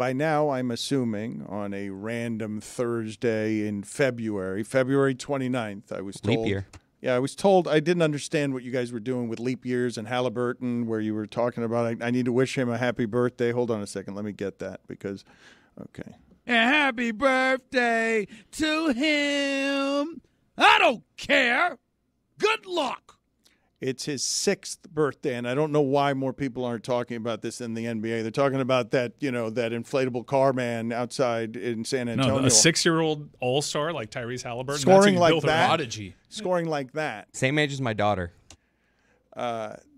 by now I'm assuming on a random Thursday in February 29th, I was told. Leap year. Yeah, I was told. I didn't understand what you guys were doing with leap years and Halliburton, where you were talking about, I need to wish him a happy birthday. Hold on a second. Let me get that because, okay. A happy birthday to him. I don't care. Good luck. It's his 6th birthday, and I don't know why more people aren't talking about this in the NBA. They're talking about that, that inflatable car man outside in San Antonio. No, a 6-year-old all-star like Tyrese Halliburton. Scoring that's like that. Prodigy. Scoring like that. Same age as my daughter.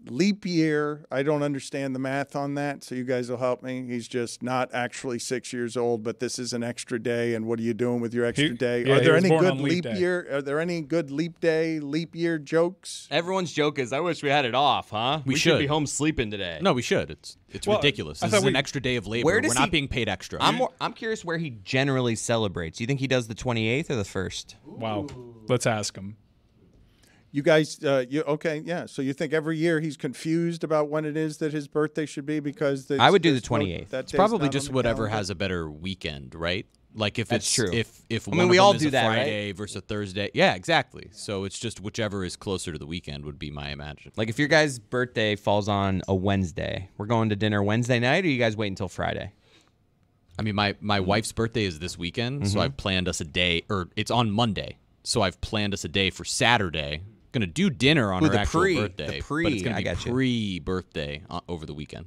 Leap year, I don't understand the math on that, so you guys will help me. He's just not actually 6 years old, but this is an extra day, and what are you doing with your extra day? Yeah, Are there he was any born good on leap day. year? Are there any good leap year jokes? Everyone's joke is, I wish we had it off, huh? We should should be home sleeping today. No, we should. It's ridiculous. This is an extra day of labor. Where We're does not he- being paid extra. I'm curious where he generally celebrates. Do you think he does the 28th or the 1st? Wow. Let's ask him. You guys, okay, yeah. So you think every year he's confused about when it is that his birthday should be because I would do the 28th. That It's day's probably not just on the whatever calendar. has a better weekend, right? Like if That's it's true. if I one mean, of we them all is do a that, right? Friday versus a Thursday. Yeah, exactly. So it's just whichever is closer to the weekend would be my imagine. Like if your guy's birthday falls on a Wednesday, we're going to dinner Wednesday night, or you guys wait until Friday? I mean, my wife's birthday is this weekend, so I've planned us a day, or it's on Monday, so I've planned us a day for Saturday. Gonna do dinner on Ooh, her the actual pre- birthday, the pre, but it's gonna I be got you. pre-birthday over the weekend.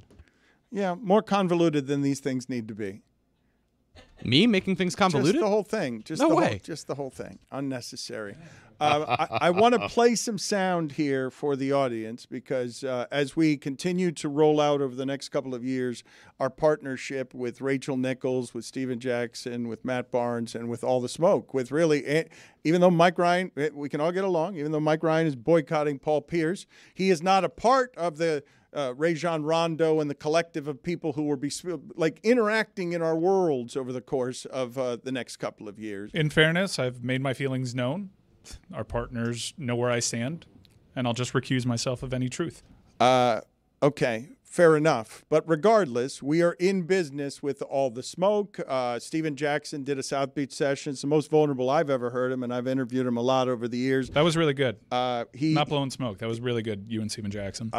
Yeah, more convoluted than these things need to be. Me making things convoluted? Just the whole thing. No way. Just the whole thing. Unnecessary. I want to play some sound here for the audience because as we continue to roll out over the next couple of years, our partnership with Rachel Nichols, with Steven Jackson, with Matt Barnes, and with All the Smoke, with really, even though Mike Ryan, we can all get along, even though Mike Ryan is boycotting Paul Pierce, he is not a part of the Rajon Rondo and the collective of people who will be interacting in our worlds over the course of the next couple of years. In fairness, I've made my feelings known. Our partners know where I stand, and I'll just recuse myself of any truth. Okay, fair enough. But regardless, we are in business with All the Smoke. Steven Jackson did a South Beach session. It's the most vulnerable I've ever heard him, and I've interviewed him a lot over the years. That was really good. He Not blowing smoke. That was really good, you and Steven Jackson.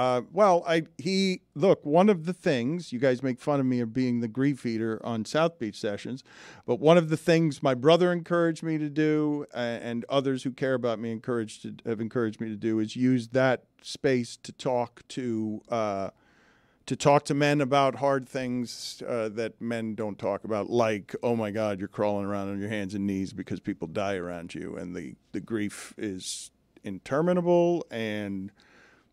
Look, one of the things, you guys make fun of me of being the grief eater on South Beach sessions, but one of the things my brother encouraged me to do and others who care about me have encouraged me to do is use that space to talk to men about hard things that men don't talk about, like, oh my God, you're crawling around on your hands and knees because people die around you, and the grief is interminable, and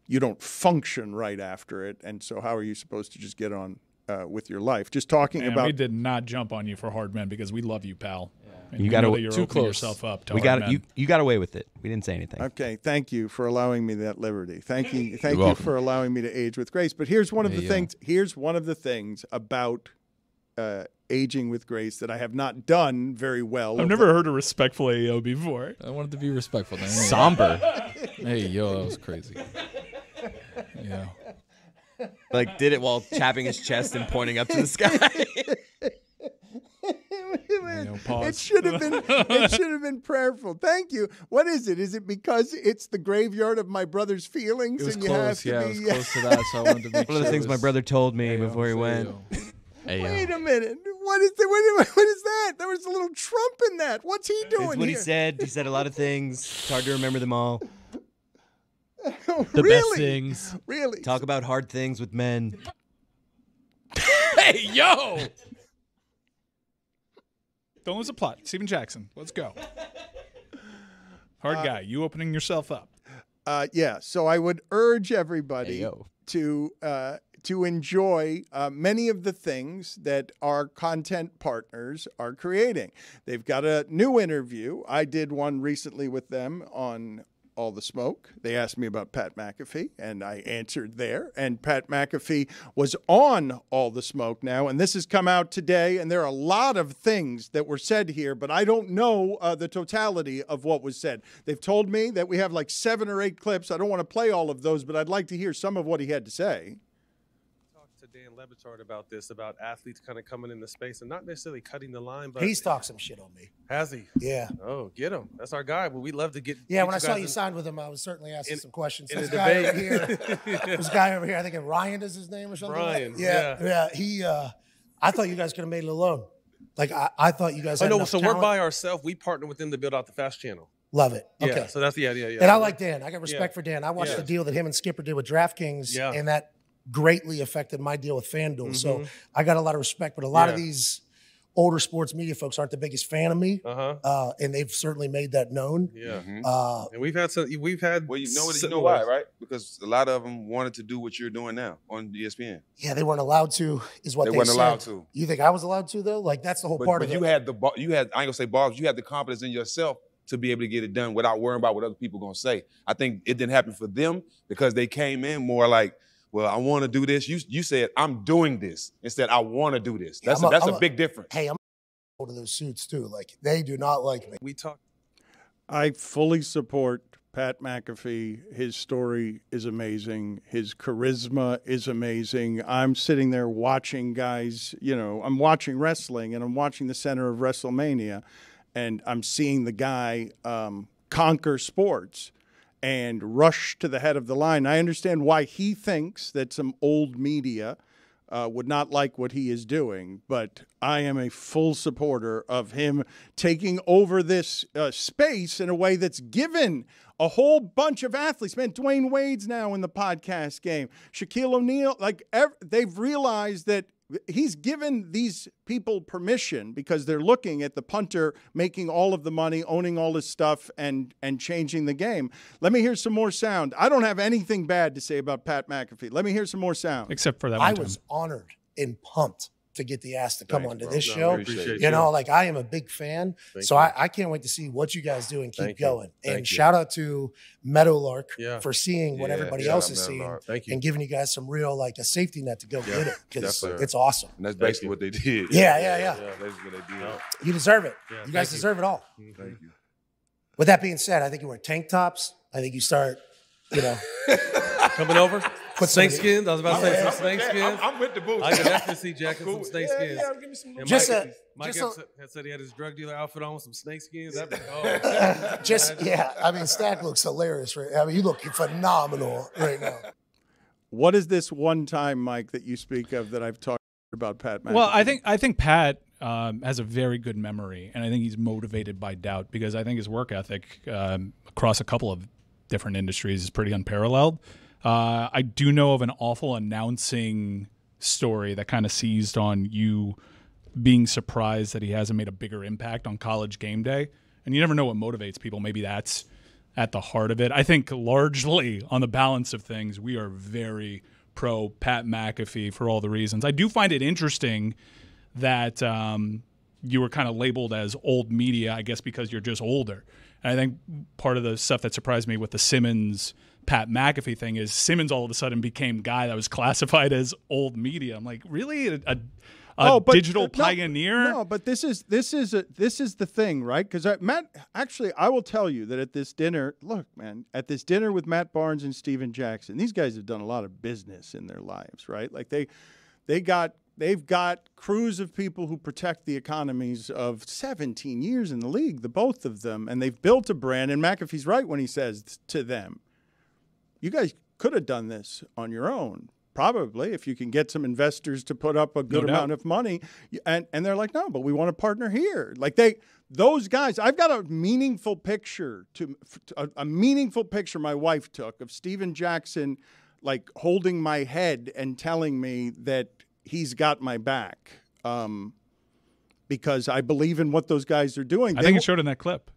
you don't function right after it, and so how are you supposed to just get on with your life? Just talking Man, about. we did not jump on you for hard men because we love you, pal. And You we got know to- that you're too opening close. yourself up to We hard got men. you got away with it. We didn't say anything. Okay, thank you for allowing me that liberty. Thank you welcome. for allowing me to age with grace. But here's one of the things. Here's one of the things about aging with grace that I have not done very well. I've never heard a respectful AO before. I wanted to be respectful. Somber. Hey, yo, that was crazy. Yeah. Like did it while tapping his chest and pointing up to the sky. Pause. It should have been prayerful. Thank you. What is it? Is it because it's the graveyard of my brother's feelings It was and you close. have Yeah, to it was be close to that, so I wanted to make One of the sure things it my was- brother told me Hey, yo, before he say, went. yo. Hey, Wait a minute. What is that? There was a little Trump in that. What's he doing That's what here? he said. He said a lot of things. It's hard to remember them all. The best things. Really? Talk about hard things with men. Hey, yo! Don't lose a plot. Steven Jackson, let's go. Hard guy. You opening yourself up. Yeah. So I would urge everybody Hey, yo. to enjoy many of the things that our content partners are creating. They've got a new interview. I did one recently with them on All the Smoke. They asked me about Pat McAfee, and I answered there. And Pat McAfee was on All the Smoke now, and this has come out today, and there are a lot of things that were said here, but I don't know the totality of what was said. They've told me that we have like 7 or 8 clips. I don't want to play all of those, but I'd like to hear some of what he had to say. Dan Le Batard about this, about athletes kind of coming into space and not necessarily cutting the line, but He's talked some shit on me. has he? Yeah. Oh, get him. That's our guy. But we'd love to get. Yeah, get when I saw guys you in- signed with him, I was certainly asking some questions. in This the guy debate. over here, this guy over here, I think Ryan is his name or something. Brian, Yeah. He. I thought you guys could have made it alone. Like I thought you guys. Oh Had no, enough so talent. we're by ourselves. We partner with them to build out the Fast Channel. Love it. Yeah, Okay. so that's the idea. Yeah, And I like Dan. I got respect Yeah. for Dan. I watched Yeah. the deal that him and Skipper did with DraftKings, Yeah. and that greatly affected my deal with FanDuel. So I got a lot of respect, but a lot of these older sports media folks aren't the biggest fan of me, and they've certainly made that known. Yeah. And we've had some. We've had. Well, you know why, right? Because a lot of them wanted to do what you're doing now on ESPN. Yeah, they weren't allowed to, is what They they weren't said. allowed to. You think I was allowed to though? Like that's the whole part But of you it. had I ain't gonna say balls. You had the confidence in yourself to be able to get it done without worrying about what other people gonna say. I think it didn't happen for them because they came in more like, well, I want to do this. You said I'm doing this instead. I want to do this. That's a big difference. Hey, I'm to those suits too. Like they do not like me. We talk. I fully support Pat McAfee. His story is amazing. His charisma is amazing. I'm sitting there watching guys, I'm watching wrestling and I'm watching the center of WrestleMania and I'm seeing the guy conquer sports and rush to the head of the line. I understand why he thinks that some old media would not like what he is doing, but I am a full supporter of him taking over this space in a way that's given a whole bunch of athletes. Man, Dwayne Wade's now in the podcast game. Shaquille O'Neal, they've realized that he's given these people permission because they're looking at the punter making all of the money, owning all his stuff, and changing the game. Let me hear some more sound. I don't have anything bad to say about Pat McAfee. Let me hear some more sound. Except for that I one time. was honored and pumped to get the ask to come Thanks, onto bro. this No, show. appreciate You know, like I am a big fan. Thank So you. I can't wait to see what you guys do and keep Thank you. going. Thank And you. shout out to Meadowlark Yeah. for seeing what Yeah, everybody shout else out is seeing Meadowlark. Thank you. and giving you guys some real a safety net to go Yeah, get it because definitely. it's awesome. And that's basically what they did. Yeah. That's what they did. You deserve it. Yeah, You thank guys you. deserve it all. Thank you. With that being said, I think you wear tank tops. I think you start, Coming over. Put Snake some- skins. I was about to say some snake skins. I'm with the boots. I can definitely see Jack in some snake skins. give me some And Just Mike, a- Mike just had said he had his drug dealer outfit on with some snake skins. That'd be cool. I mean, Stack looks hilarious. Right? I mean, you look phenomenal right now. What is this one time, Mike, that you speak of that I've talked about Pat McAfee? Well, I think Pat has a very good memory, and I think he's motivated by doubt because I think his work ethic across a couple of different industries is pretty unparalleled. I do know of an awful announcing story that kind of seized on you being surprised that he hasn't made a bigger impact on College game day, and you never know what motivates people. Maybe that's at the heart of it. I think largely on the balance of things, we are very pro Pat McAfee for all the reasons. I do find it interesting that you were kind of labeled as old media, I guess because you're just older. And I think part of the stuff that surprised me with the Simmons Pat McAfee thing is Simmons all of a sudden became guy that was classified as old media. I'm like, really? A digital pioneer? No, but this is the thing, right? Because Matt, actually, I will tell you that at this dinner, look, man, at this dinner with Matt Barnes and Steven Jackson, these guys have done a lot of business in their lives, right? Like they've got crews of people who protect the economies of 17 years in the league, the both of them, and they've built a brand. And McAfee's right when he says to them, "You guys could have done this on your own." Probably, if you can get some investors to put up a good amount of money. And they're like, no, but we want to partner here. Like those guys, I've got a meaningful picture my wife took of Steven Jackson, like holding my head and telling me that he's got my back because I believe in what those guys are doing. I think it showed in that clip.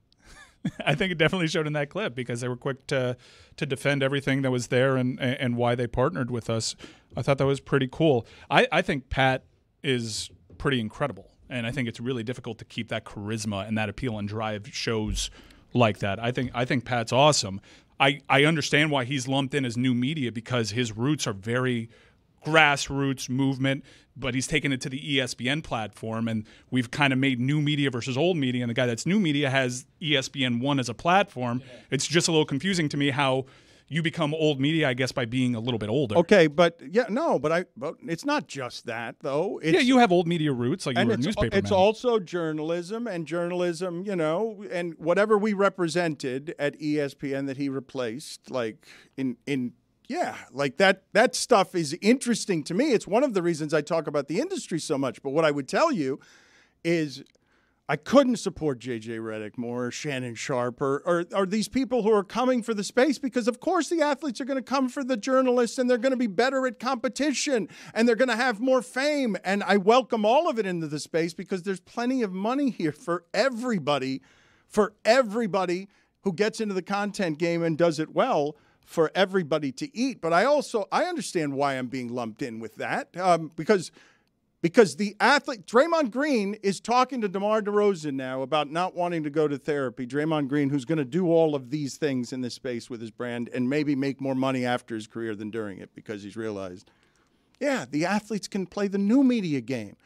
I think it definitely showed in that clip because they were quick to defend everything that was there and why they partnered with us. I thought that was pretty cool. I think Pat is pretty incredible, and I think it's really difficult to keep that charisma and that appeal and drive shows like that. I think Pat's awesome. I understand why he's lumped in as new media because his roots are very grassroots movement, but he's taken it to the ESPN platform, and we've kind of made new media versus old media, and the guy that's new media has ESPN1 as a platform. Yeah. It's just a little confusing to me how you become old media, I guess, by being a little bit older. Okay, but but it's not just that though. It's, you have old media roots, like you were a newspaper It's man. also journalism, and and whatever we represented at ESPN that he replaced, like like that stuff is interesting to me. It's one of the reasons I talk about the industry so much. But what I would tell you is I couldn't support J.J. Redick more, or Shannon Sharp, or these people who are coming for the space, because of course the athletes are going to come for the journalists, and they're going to be better at competition, and they're going to have more fame. And I welcome all of it into the space because there's plenty of money here for everybody who gets into the content game and does it well, for everybody to eat. But I understand why I'm being lumped in with that, because the athlete, Draymond Green, is talking to DeMar DeRozan now about not wanting to go to therapy. Draymond Green, who's going to do all of these things in this space with his brand and maybe make more money after his career than during it, because he's realized, the athletes can play the new media game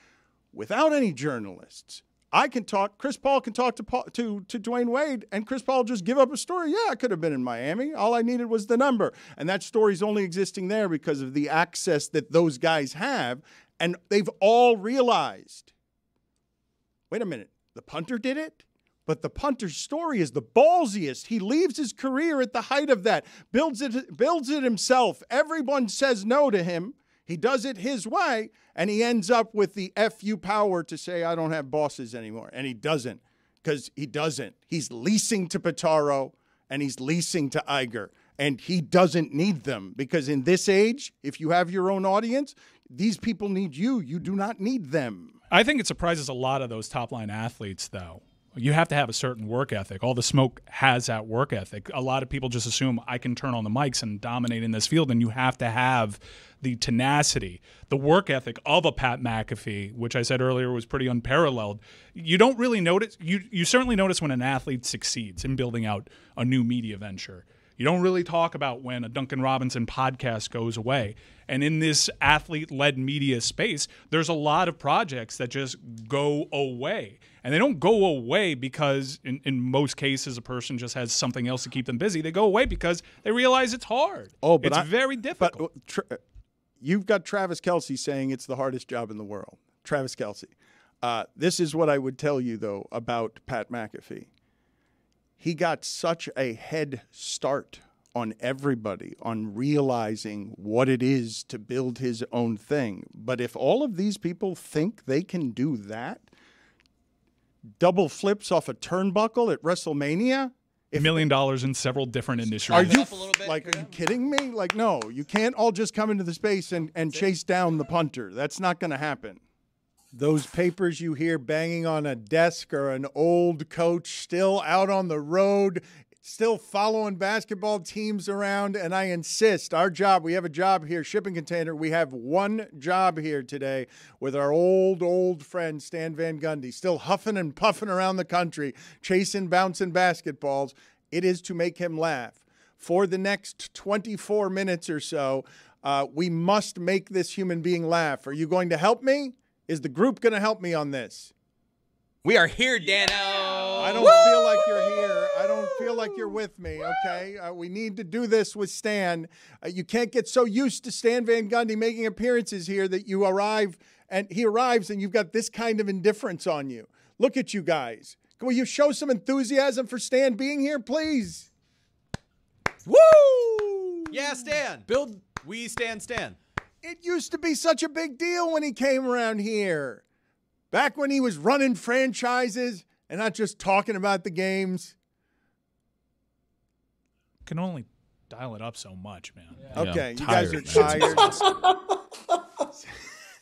without any journalists. I can talk. Chris Paul can talk to Dwayne Wade, and Chris Paul just give up a story. Yeah, I could have been in Miami. All I needed was the number, and that story's only existing there because of the access that those guys have, and they've all realized. Wait a minute, the punter did it, but the punter's story is the ballsiest. He leaves his career at the height of that, builds it himself. Everyone says no to him. He does it his way, and he ends up with the FU power to say, I don't have bosses anymore. And he doesn't, because he doesn't. He's leasing to Pitaro, and he's leasing to Iger, and he doesn't need them, because in this age, if you have your own audience, these people need you. You do not need them. I think it surprises a lot of those top-line athletes, though. You have to have a certain work ethic. All the smoke has that work ethic. A lot of people just assume I can turn on the mics and dominate in this field, and you have to have the tenacity, the work ethic of a Pat McAfee, which I said earlier was pretty unparalleled. You don't really notice. You certainly notice when an athlete succeeds in building out a new media venture. You don't really talk about when a Duncan Robinson podcast goes away. And in this athlete-led media space, there's a lot of projects that just go away. And they don't go away because, in most cases, a person just has something else to keep them busy. They go away because they realize it's hard. It's very difficult. But you've got Travis Kelce saying it's the hardest job in the world. Travis Kelce. This is what I would tell you, though, about Pat McAfee. He got such a head start on everybody on realizing what it is to build his own thing. But if all of these people think they can do that, double flips off a turnbuckle at WrestleMania, $1 million in several different industries. Are you kidding me? Like, no, you can't all just come into the space and chase down the punter. That's not going to happen. Those papers you hear banging on a desk are an old coach still out on the road, still following basketball teams around. And I insist, our job, we have a job here, Shipping Container. We have one job here today with our old friend Stan Van Gundy, still huffing and puffing around the country, chasing, bouncing basketballs. It is to make him laugh. For the next 24 minutes or so, we must make this human being laugh. Are you going to help me? Is the group going to help me on this? We are here, Dano. I don't feel like you're here. I don't feel like you're with me, okay? We need to do this with Stan. You can't get so used to Stan Van Gundy making appearances here that you arrive, and he arrives, and you've got this kind of indifference on you. Look at you guys. Will you show some enthusiasm for Stan being here, please? Woo! Yeah, Stan. We stand Stan. It used to be such a big deal when he came around here. Back when he was running franchises and not just talking about the games. Can only dial it up so much, man. Yeah. Okay, you guys are tired.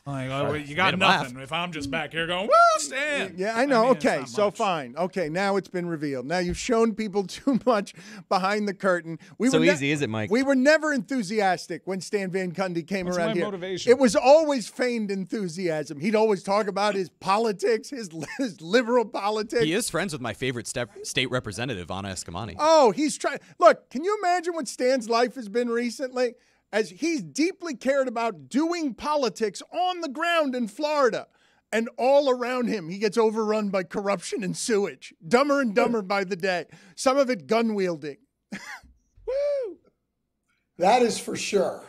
Like, you got nothing if I'm just back here going, woo, Stan. Yeah, I know. Okay, so fine. Okay, now it's been revealed. Now you've shown people too much behind the curtain. So easy, is it, Mike? We were never enthusiastic when Stan Van Gundy came What's around my here. Motivation? It was always feigned enthusiasm. He'd always talk about his politics, his liberal politics. He is friends with my favorite state representative, Anna Eskamani. Oh, he's trying. Look, can you imagine what Stan's life has been recently? As he's deeply cared about doing politics on the ground in Florida. And all around him, he gets overrun by corruption and sewage. Dumber and dumber by the day. Some of it gun wielding. Woo! That is for sure.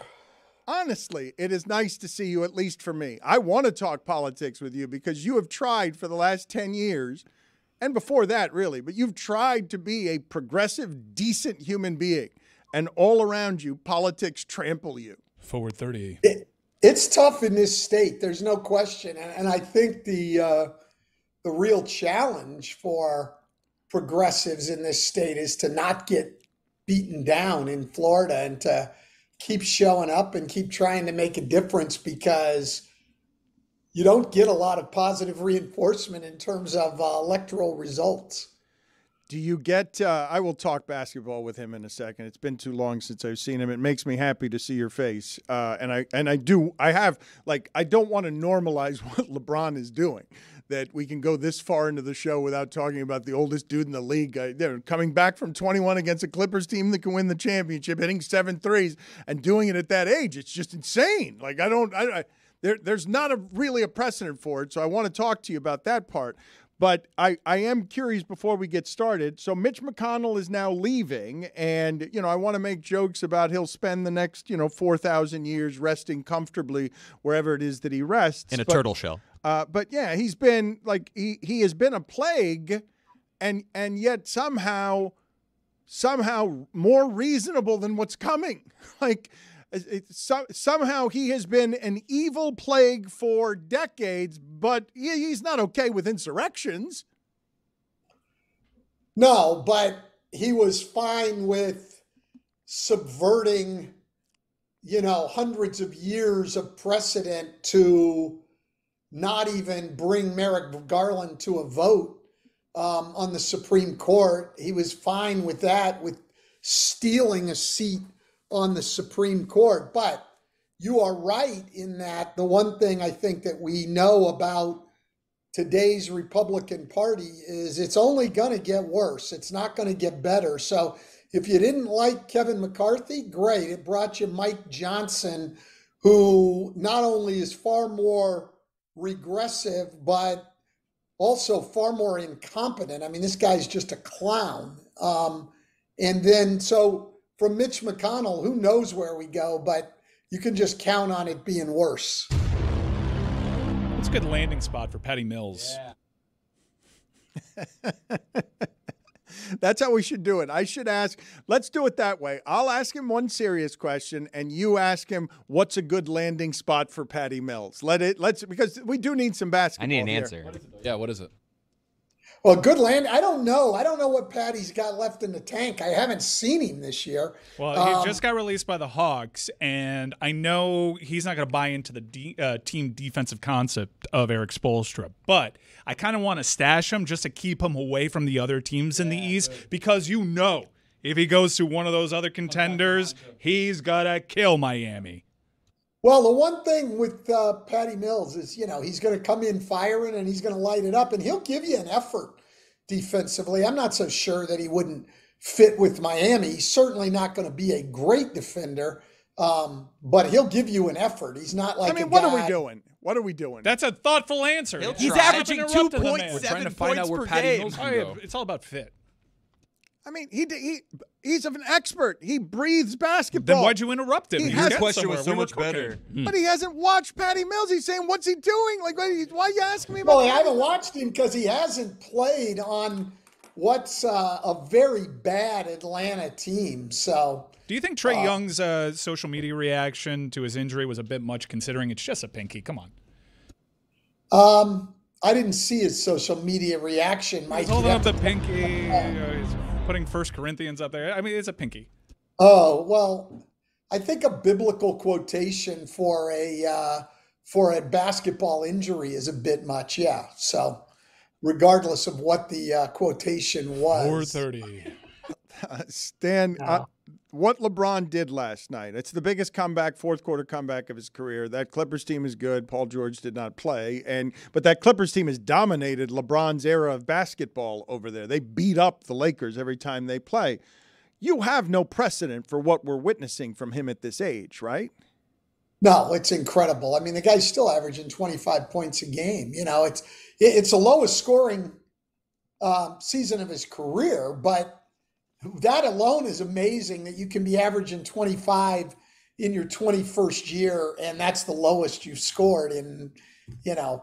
Honestly, it is nice to see you, at least for me. I want to talk politics with you because you have tried for the last 10 years, and before that, really, but you've tried to be a progressive, decent human being, and all around you, politics trample you. Forward 30. It's tough in this state. There's no question. And I think the real challenge for progressives in this state is to not get beaten down in Florida and to keep showing up and keep trying to make a difference, because you don't get a lot of positive reinforcement in terms of electoral results. Do you get, I will talk basketball with him in a second. It's been too long since I've seen him. It makes me happy to see your face. I don't want to normalize what LeBron is doing, that we can go this far into the show without talking about the oldest dude in the league. They're coming back from 21 against a Clippers team that can win the championship, hitting 7 threes and doing it at that age. It's just insane. Like, there's not really a precedent for it. So I want to talk to you about that part. But I am curious before we get started. So Mitch McConnell is now leaving, and, I want to make jokes about he'll spend the next, 4,000 years resting comfortably wherever it is that he rests. In a turtle shell. But yeah, he's been he has been a plague, and yet somehow more reasonable than what's coming. Somehow he has been an evil plague for decades, but he's not okay with insurrections. No, but he was fine with subverting, hundreds of years of precedent to not even bring Merrick Garland to a vote on the Supreme Court. He was fine with that, with stealing a seat on the Supreme Court. But you are right in that the one thing I think that we know about today's Republican Party is it's only going to get worse. It's not going to get better. So if you didn't like Kevin McCarthy, great. It brought you Mike Johnson, who not only is far more regressive, but also far more incompetent. I mean, this guy's just a clown. And then, so from Mitch McConnell, who knows where we go, but you can just count on it being worse. It's a good landing spot for Patty Mills. Yeah. That's how we should do it. I should ask, let's do it that way. I'll ask him one serious question, and you ask him what's a good landing spot for Patty Mills. Because we do need some basketball. I need an here. answer. Yeah, what is it? Well, good land. I don't know. I don't know what Patty's got left in the tank. I haven't seen him this year. Well, he just got released by the Hawks, and I know he's not going to buy into the team defensive concept of Eric Spoelstra, but I kind of want to stash him just to keep him away from the other teams in the East, because if he goes to one of those other contenders, he's got to kill Miami. Well, the one thing with Patty Mills is, he's going to come in firing and he's going to light it up, and he'll give you an effort defensively. I'm not so sure that he wouldn't fit with Miami. He's certainly not going to be a great defender, but he'll give you an effort. He's not like what are we doing? What are we doing? That's a thoughtful answer. He's averaging 2.7 We're trying to find out where Patty Mills can go. It's all about fit. I mean, he's an expert. He breathes basketball. Then why'd you interrupt him? Your question was so much better. But he hasn't watched Patty Mills. He's saying, what's he doing? Like, why are you asking me about Well, I haven't watched him because he hasn't played on what's a very bad Atlanta team. So, do you think Trey Young's social media reaction to his injury was a bit much, considering it's just a pinky? Come on. I didn't see his social media reaction. He's holding up the pinky. He's putting 1 Corinthians up there. I mean, it's a pinky. Oh, well, I think a biblical quotation for a basketball injury is a bit much. Yeah. So regardless of what the quotation was. 4:30. Stan, what LeBron did last night, it's the biggest comeback, fourth quarter comeback of his career. That Clippers team is good. Paul George did not play. But that Clippers team has dominated LeBron's era of basketball over there. They beat up the Lakers every time they play. You have no precedent for what we're witnessing from him at this age, right? No, it's incredible. I mean, the guy's still averaging 25 points a game. It's the lowest scoring season of his career, but that alone is amazing that you can be averaging 25 in your 21st year, and that's the lowest you've scored in,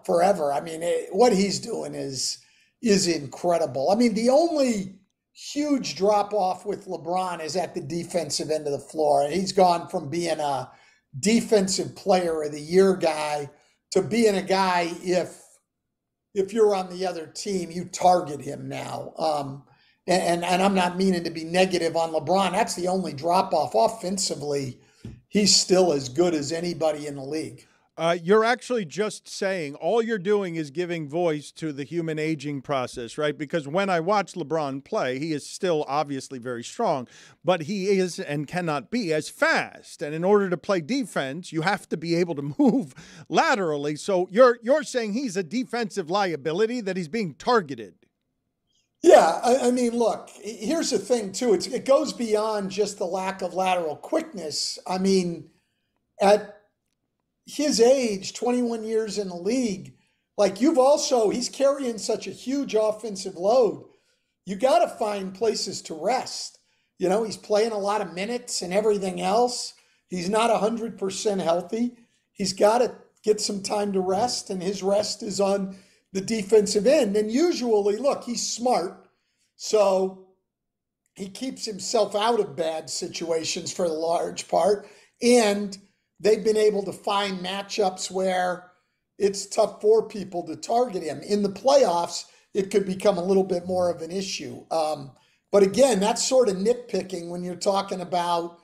forever. I mean, what he's doing is incredible. I mean, the only huge drop off with LeBron is at the defensive end of the floor. And he's gone from being a defensive player of the year guy to being a guy, if you're on the other team, you target him now. And I'm not meaning to be negative on LeBron. That's the only drop off. Offensively, he's still as good as anybody in the league. You're actually just saying, all you're doing is giving voice to the human aging process, right? Because when I watch LeBron play, he is still obviously very strong, but he is and cannot be as fast. And in order to play defense, you have to be able to move laterally. So you're saying he's a defensive liability, that he's being targeted. Yeah, I mean, look, here's the thing, too. It goes beyond just the lack of lateral quickness. I mean, at his age, 21 years in the league, like he's carrying such a huge offensive load. You got to find places to rest. He's playing a lot of minutes and everything else. He's not 100% healthy. He's got to get some time to rest, and his rest is on the defensive end. And usually, look, he's smart, so he keeps himself out of bad situations for the large part. And they've been able to find matchups where it's tough for people to target him. In the playoffs, it could become a little bit more of an issue. But again, that's sort of nitpicking when you're talking about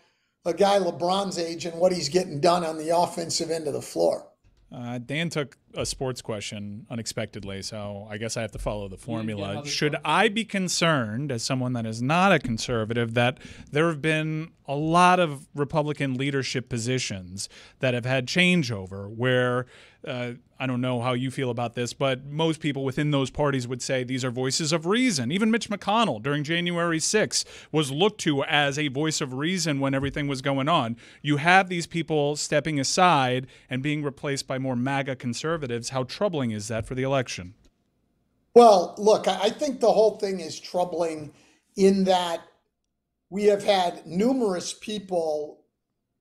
a guy LeBron's age and what he's getting done on the offensive end of the floor. Dan took a sports question unexpectedly, so I guess I have to follow the formula. Should I be concerned, as someone that is not a conservative, that there have been a lot of Republican leadership positions that have had changeover where, I don't know how you feel about this, but most people within those parties would say these are voices of reason. Even Mitch McConnell during January 6th was looked to as a voice of reason when everything was going on. You have these people stepping aside and being replaced by more MAGA conservatives. How troubling is that for the election? Well, look, I think the whole thing is troubling in that we have had numerous people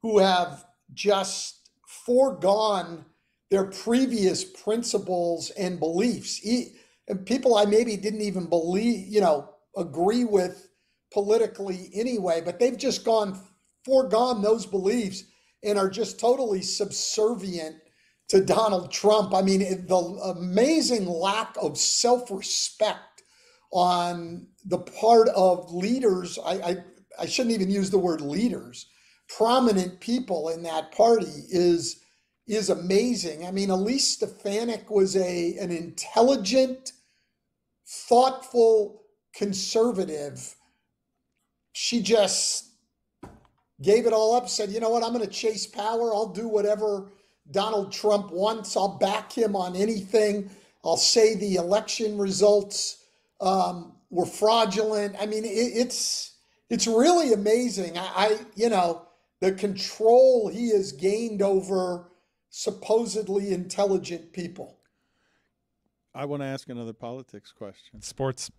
who have just foregone their previous principles and beliefs. And people I maybe didn't even agree with politically anyway, but they've just foregone those beliefs and are just totally subservient to Donald Trump. I mean, the amazing lack of self-respect on the part of leaders. I shouldn't even use the word leaders. Prominent people in that party is amazing. I mean, Elise Stefanik was an intelligent, thoughtful conservative. She just gave it all up, said, you know what, I'm going to chase power. I'll do whatever Donald Trump wants. I'll back him on anything. I'll say the election results were fraudulent. I mean, it's really amazing. The control he has gained over supposedly intelligent people. I want to ask another politics question. Sports.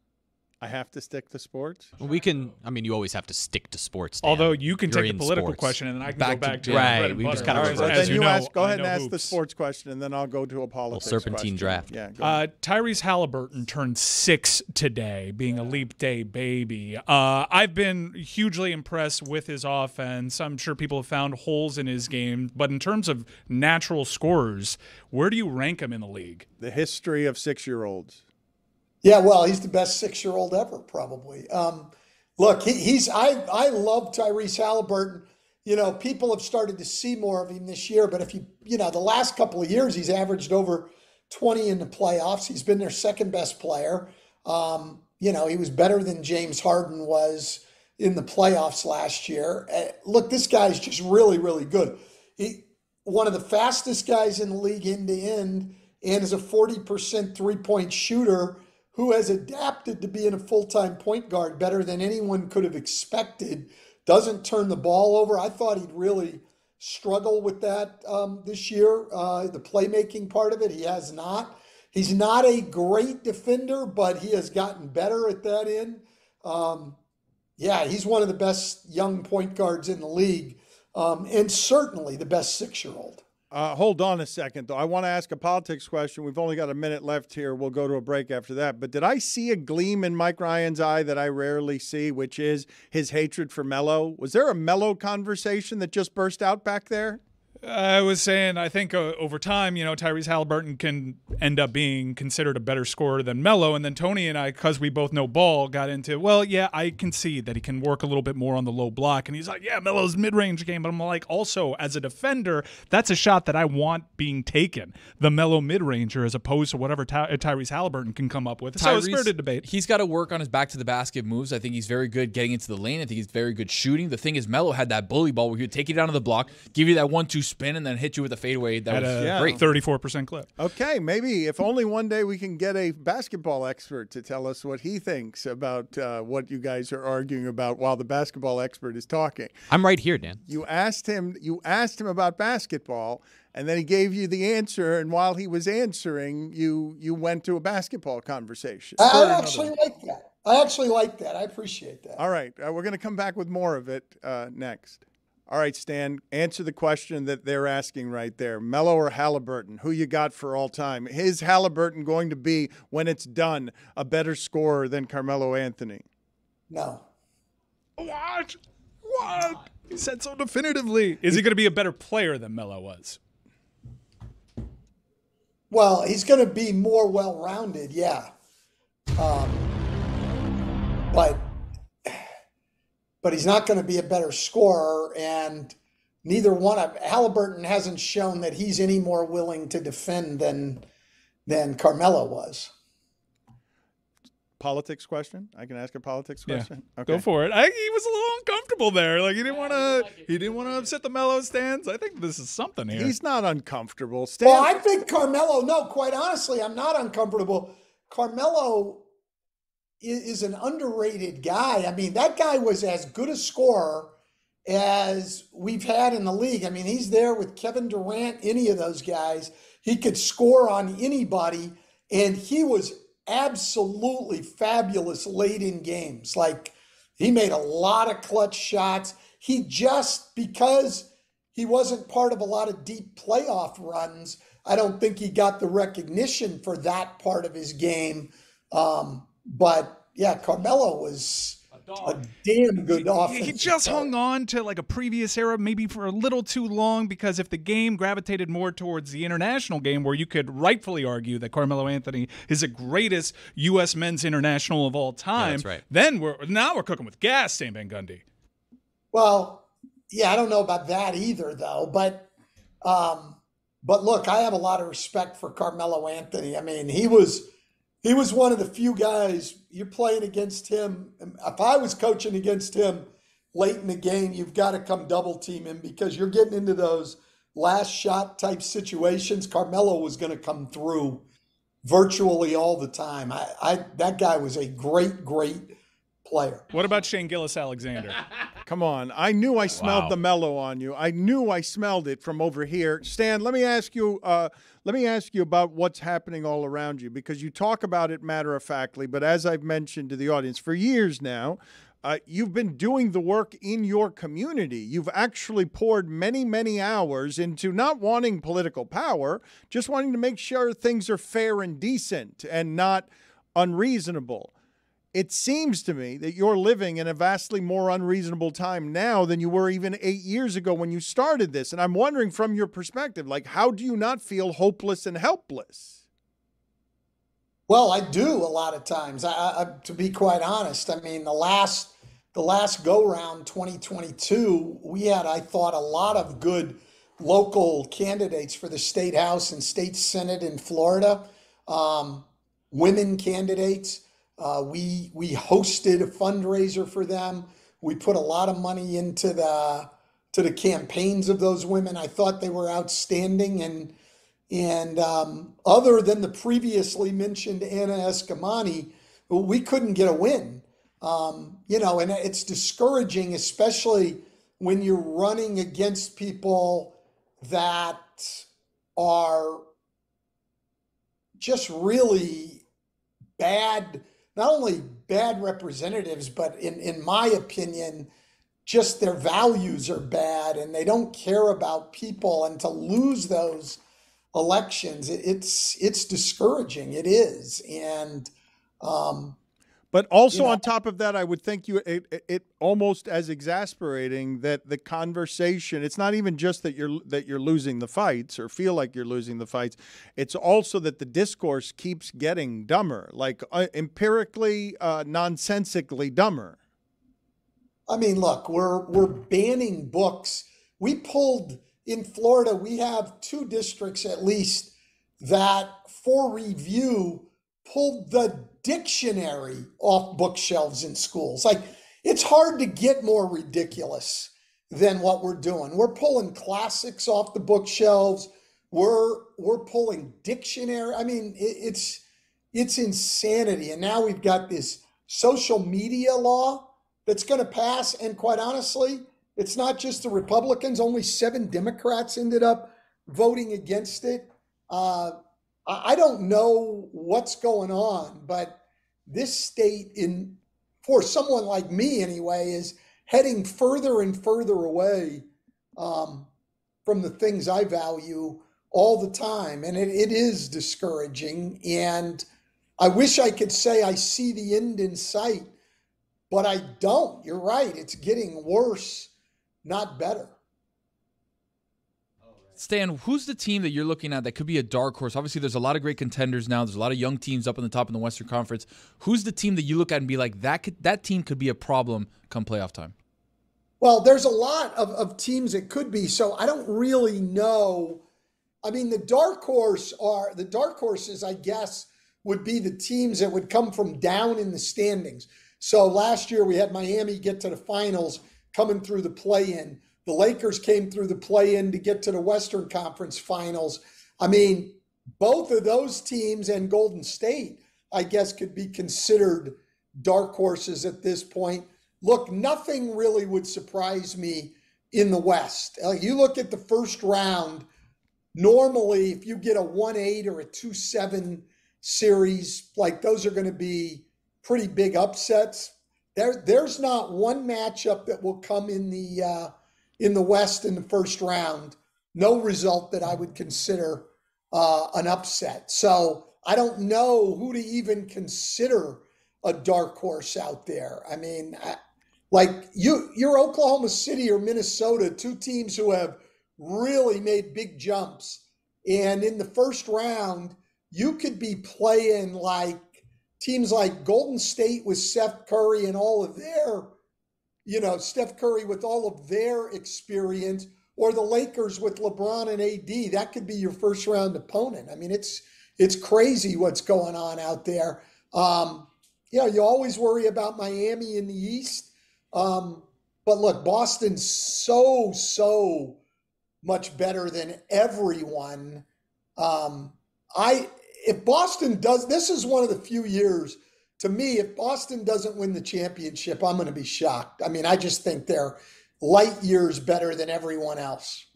I have to stick to sports? Well, you always have to stick to sports, Dan. Although you can You're take the in political sports. question and then I can go back to right. bread and We butter. just kind of All right, so As then you know, go ahead I and know ask the hoops. sports question, and then I'll go to a politics serpentine question. draft. Yeah, go ahead. Tyrese Halliburton turned 6 today, being a leap day baby. I've been hugely impressed with his offense. I'm sure people have found holes in his game. But in terms of natural scorers, where do you rank him in the league? The history of 6-year-olds. Yeah, well, he's the best 6-year-old ever, probably. Look, I love Tyrese Halliburton. People have started to see more of him this year, but if the last couple of years, he's averaged over 20 in the playoffs. He's been their second best player. He was better than James Harden was in the playoffs last year. Look, this guy's just really, really good. One of the fastest guys in the league end to end, and is a 40% three-point shooter who has adapted to being a full-time point guard better than anyone could have expected. Doesn't turn the ball over. I thought he'd really struggle with that this year. The playmaking part of it, he has not. He's not a great defender, but he has gotten better at that end. Yeah, he's one of the best young point guards in the league, and certainly the best 6-year-old. Hold on a second, though. I want to ask a politics question. We've only got a minute left here. We'll go to a break after that. But did I see a gleam in Mike Ryan's eye that I rarely see, which is his hatred for Melo? Was there a Melo conversation that just burst out back there? I was saying, I think over time, Tyrese Halliburton can end up being considered a better scorer than Melo. And then Tony and I, because we both know ball, got into, well, yeah, I can see that he can work a little bit more on the low block. And he's like, yeah, Melo's mid-range game. But I'm like, also, as a defender, that's a shot that I want being taken. The Melo mid-ranger as opposed to whatever Tyrese Halliburton can come up with. So it's a spirited debate. He's got to work on his back-to-the-basket moves. I think he's very good getting into the lane. I think he's very good shooting. The thing is, Melo had that bully ball where he would take you down to the block, give you that 1-2 spin, and then hit you with a fadeaway. That was great. 34% clip. Okay, maybe if only one day we can get a basketball expert to tell us what he thinks about what you guys are arguing about while the basketball expert is talking. I'm right here, Dan. You asked him about basketball, and then he gave you the answer, and while he was answering, you went to a basketball conversation. I actually like that. I appreciate that. All right, we're going to come back with more of it next. All right, Stan, answer the question that they're asking right there. Melo or Halliburton, who you got for all time? Is Halliburton going to be, when it's done, a better scorer than Carmelo Anthony? No. What? He said so definitively. Is he going to be a better player than Melo was? Well, he's going to be more well-rounded, yeah. But he's not going to be a better scorer, and neither one of Halliburton hasn't shown that he's any more willing to defend than Carmelo was. Politics question? I can ask a politics question. Yeah, okay. go for it. He was a little uncomfortable there. Like he didn't want to upset the Melo stands. I think this is something here. He's not uncomfortable. Stan, Well, I think Carmelo. No, quite honestly, I'm not uncomfortable. Carmelo is an underrated guy. I mean, that guy was as good a scorer as we've had in the league. I mean, he's there with Kevin Durant, any of those guys. He could score on anybody, and he was absolutely fabulous late in games. Like, he made a lot of clutch shots. He just, because he wasn't part of a lot of deep playoff runs, I don't think he got the recognition for that part of his game. But yeah, Carmelo was a damn good offensive He just player. hung on to like a previous era maybe for a little too long, because if the game gravitated more towards the international game, where you could rightfully argue that Carmelo Anthony is the greatest U.S. men's international of all time, that's right. then we're cooking with gas, Stan Van Gundy. Well, yeah, I don't know about that either, though. But look, I have a lot of respect for Carmelo Anthony. I mean, he was one of the few guys you're playing against him. If I was coaching against him late in the game, you've got to come double team him, because you're getting into those last shot type situations. Carmelo was going to come through virtually all the time. That guy was a great player. What about Shane Gilgeous-Alexander? come on. I knew I smelled the mellow on you. I knew I smelled it from over here. Stan, let me ask you about what's happening all around you, because you talk about it matter-of-factly, but as I've mentioned to the audience, for years now, you've been doing the work in your community. You've actually poured many, many hours into not wanting political power, just wanting to make sure things are fair and decent and not unreasonable. It seems to me that you're living in a vastly more unreasonable time now than you were even 8 years ago when you started this. And I'm wondering, from your perspective, like, how do you not feel hopeless and helpless? Well, I do a lot of times. To be quite honest, I mean, the last go-round, 2022, we had, I thought, a lot of good local candidates for the state house and state senate in Florida, women candidates. We hosted a fundraiser for them. We put a lot of money into the campaigns of those women. I thought they were outstanding, and other than the previously mentioned Anna Eskamani, we couldn't get a win. And it's discouraging, especially when you're running against people that are just really bad not only bad representatives, but in my opinion, just their values are bad and they don't care about people. And to lose those elections, it's discouraging. It is. And, but also on top of that, I would think it almost as exasperating that the conversation, it's not even just that you're losing the fights or feel like you're losing the fights. It's also that the discourse keeps getting dumber, like empirically, nonsensically dumber. I mean, look, we're banning books. We pulled in Florida, we have 2 districts at least that for review pulled the dictionary off bookshelves in schools. Like, it's hard to get more ridiculous than what we're doing. We're pulling classics off the bookshelves. We're pulling dictionary. I mean, it's insanity. And now we've got this social media law that's going to pass. And quite honestly, it's not just the Republicans. Only 7 Democrats ended up voting against it. I don't know what's going on, but this state, for someone like me anyway, is heading further and further away from the things I value all the time. And it is discouraging. And I wish I could say I see the end in sight, but I don't. You're right. It's getting worse, not better. Stan, who's the team that you're looking at that could be a dark horse? Obviously, there's a lot of great contenders now. There's a lot of young teams up on the top in the Western Conference. Who's the team that you look at and be like, that team could be a problem come playoff time? Well, there's a lot of teams it could be, so I don't really know. I mean, the dark horses, I guess, would be the teams that would come from down in the standings. So last year we had Miami get to the finals coming through the play-in. The Lakers came through the play-in to get to the Western Conference Finals. I mean, both of those teams and Golden State, I guess, could be considered dark horses at this point. Look, nothing really would surprise me in the West. You look at the first round, normally if you get a 1-8 or a 2-7 series, like those are going to be pretty big upsets. There's not one matchup that will come in the West in the first round, no result that I would consider an upset. So I don't know who to even consider a dark horse out there. I mean, like you're Oklahoma City or Minnesota, 2 teams who have really made big jumps. And in the first round, you could be playing like teams like Golden State with Steph Curry and all of their, Steph Curry with all of their experience, or the Lakers with LeBron and AD. That could be your first round opponent. I mean, it's crazy what's going on out there. You always worry about Miami in the East. But look, Boston's so much better than everyone. If Boston does, this is one of the few years, to me, if Boston doesn't win the championship, I'm going to be shocked. I mean, I just think they're light years better than everyone else.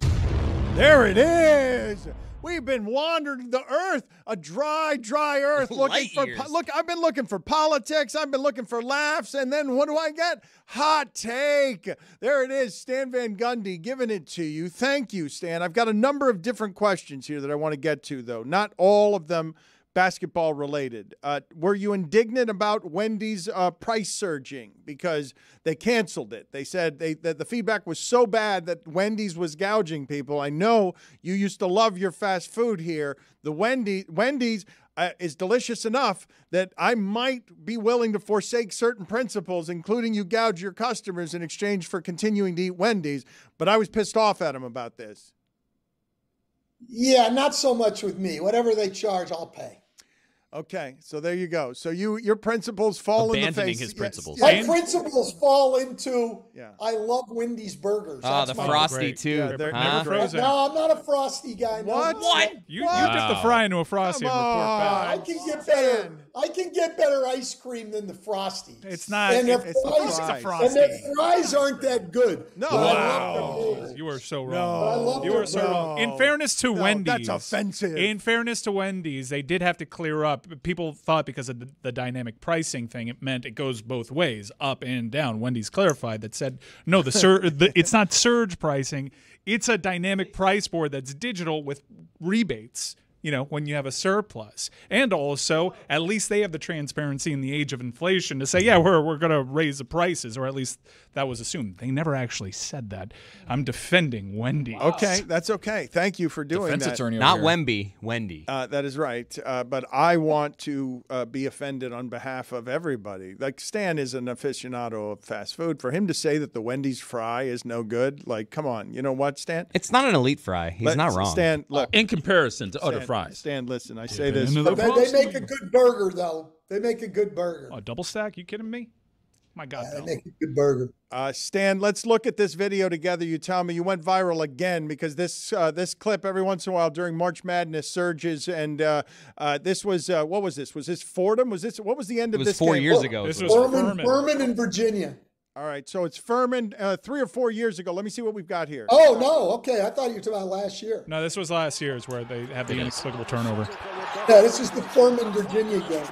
There it is. We've been wandering the earth, a dry earth, I've been looking for politics. I've been looking for laughs. And then what do I get? Hot take. There it is. Stan Van Gundy giving it to you. Thank you, Stan. I've got a number of different questions here that I want to get to, though. Not all of them basketball related. Were you indignant about Wendys price surging because they canceled it? They said that the feedback was so bad that Wendys was gouging people. I know you used to love your fast food here. The Wendys is delicious enough that I might be willing to forsake certain principles, including you gouge your customers in exchange for continuing to eat Wendys. But I was pissed off at him about this. Yeah, not so much with me. Whatever they charge, I'll pay. Okay, so there you go. So your principles fall in the face. Abandoning his principles. My principles fall into, I love Wendy's burgers. The Frosty, too. Yeah, they're never frozen. No, I'm not a Frosty guy. No. What? You dip the fry into a Frosty and report back. I can get better. I can get better ice cream than the Frosties. It's not. And their It's fries, a Frosty. and their fries aren't that good. No. But I Wow. love their burgers. You are so I wrong. love You their are so wrong. burgers. In fairness to Wendy's, that's offensive. In fairness to Wendy's, they did have to clear up. People thought because of the dynamic pricing thing, it meant it goes both ways, up and down. Wendy's clarified that said, no, it's not surge pricing. It's a dynamic price board that's digital with rebates. When you have a surplus. And also, at least they have the transparency in the age of inflation to say, yeah, we're going to raise the prices, or at least that was assumed. They never actually said that. I'm defending Wendy's. Okay, that's okay. Thank you for doing Defense that. attorney Not over here. Wemby, Wendy. That is right. But I want to be offended on behalf of everybody. Like, Stan is an aficionado of fast food. For him to say that the Wendy's fry is no good, like, come on. You know what, Stan? It's not an elite fry. He's not wrong. Stan, look. In comparison to other fries. Stan, listen, I say this. into the They make a good burger, though. They make a good burger. Oh, double stack? You kidding me? My God, They no. make a good burger. Stan, let's look at this video together. You tell me. You went viral again because this clip every once in a while during March Madness surges, and this was what was this? Was this Fordham? What was the end of It this? was 4 game? years ago. This so was Furman, Furman in Virginia. All right, so it's Furman 3 or 4 years ago. Let me see what we've got here. Oh, no. Okay. I thought you were talking about last year. No, this was last year's where they have the inexplicable turnover. Yeah, this is the Furman, Virginia game.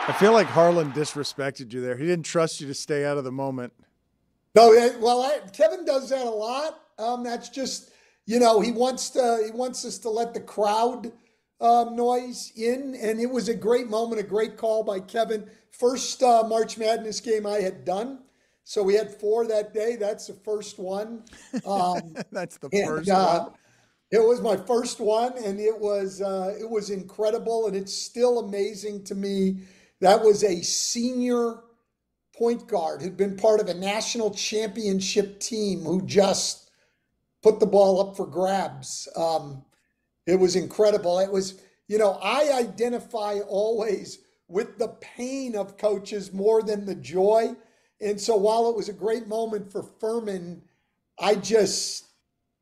I feel like Harlan disrespected you there. He didn't trust you to stay out of the moment. No, well, Kevin does that a lot. That's just, he wants us to let the crowd noise in, and it was a great moment, a great call by Kevin. First March Madness game I had done, so we had 4 that day. That's the first one. That's the first one. It was my first one, and it was incredible, and it's still amazing to me. That was a senior point guard who'd been part of a national championship team who just put the ball up for grabs. It was incredible. It was, I identify always with the pain of coaches more than the joy. And so while it was a great moment for Furman, I just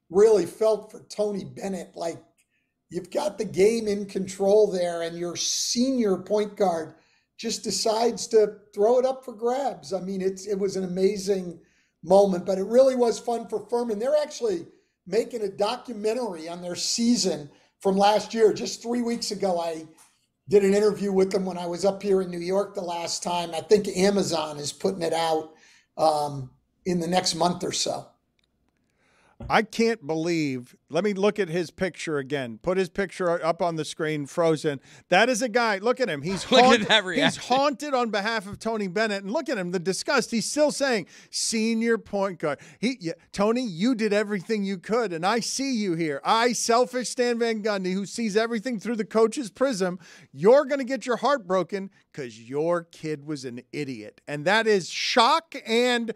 really felt for Tony Bennett. Like, you've got the game in control there, and your senior point guard just decides to throw it up for grabs. I mean, it was an amazing moment, but it really was fun for Furman. They're actually making a documentary on their season from last year. Just 3 weeks ago, I did an interview with them when I was up here in New York the last time. I think Amazon is putting it out in the next month or so. I can't believe. Let me look at his picture again. Put his picture up on the screen, frozen. That is a guy. Look at him. He's Look haunted, at that reaction. He's haunted on behalf of Tony Bennett. And look at him, the disgust. He's still saying, senior point guard. Tony, you did everything you could, and I see you here. I, selfish Stan Van Gundy, who sees everything through the coach's prism, you're going to get your heart broken because your kid was an idiot. And that is shock and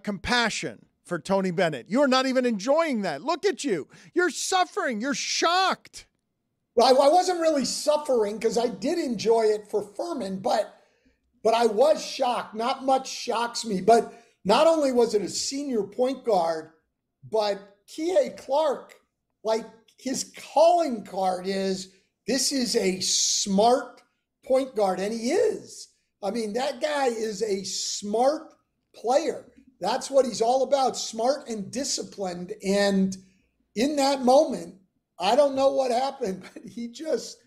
compassion for Tony Bennett. You're not even enjoying that. Look at you. You're suffering. You're shocked. Well, I wasn't really suffering because I did enjoy it for Furman, but I was shocked. Not much shocks me, but not only was it a senior point guard, but Kihei Clark, like, his calling card is, this is a smart point guard, and he is. I mean, that guy is a smart player. That's what he's all about, smart and disciplined. And in that moment, I don't know what happened, but he just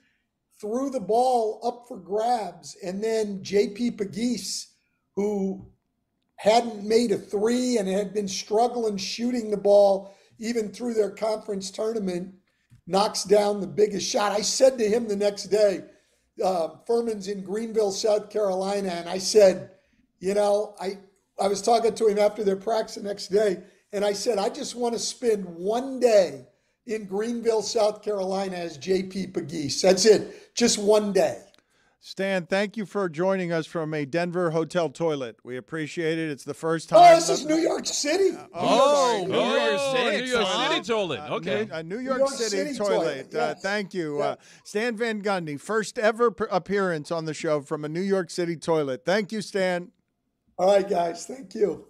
threw the ball up for grabs. And then J.P. Pegues, who hadn't made a 3 and had been struggling shooting the ball even through their conference tournament, knocks down the biggest shot. I said to him the next day, Furman's in Greenville, South Carolina, and I said, I was talking to him after their practice the next day, and I said, I just want to spend one day in Greenville, South Carolina as J.P. Pegues. That's it. Just one day. Stan, thank you for joining us from a Denver hotel toilet. We appreciate it. It's the first time. Oh, this is New York City. New York City toilet. Okay. A New York City toilet. Yes. Thank you. Yeah. Stan Van Gundy, first ever appearance on the show from a New York City toilet. Thank you, Stan. All right, guys. Thank you.